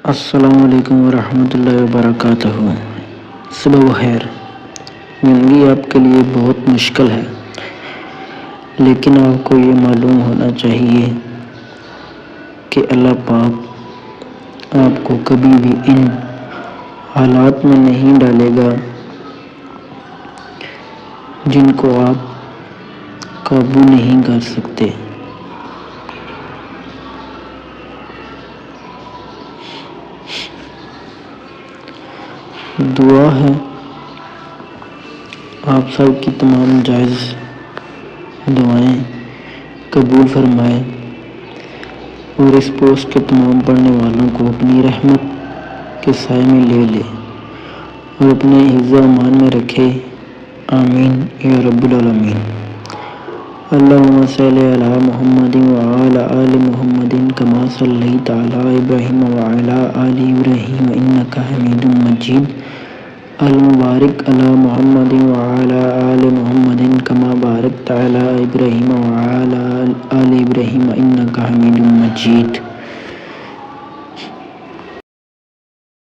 السلام علیکم ورحمۃ اللہ وبرکاتہ۔ صبح بخیر۔ زندگی آپ کے لیے بہت مشکل ہے، لیکن آپ کو یہ معلوم ہونا چاہیے کہ اللہ پاک آپ کو کبھی بھی ان حالات میں نہیں ڈالے گا جن کو آپ قابو نہیں کر سکتے۔ دعا ہے آپ سب کی تمام جائز دعائیں قبول فرمائے اور اس پوسٹ کے تمام پڑھنے والوں کو اپنی رحمت کے سائے میں لے لے اور اپنے حفظ و امان میں رکھے، آمین یا رب العالمین۔ اللہم صلی علی محمد وعلی آل محمد کما صلیت علی ابراہیم وعلی آل ابراہیم انک حمید مجید۔ المبارک علی محمد وعلی آل محمد کما بارکت علی ابراہیم وعلی آل ابراہیم انک حمید مجید۔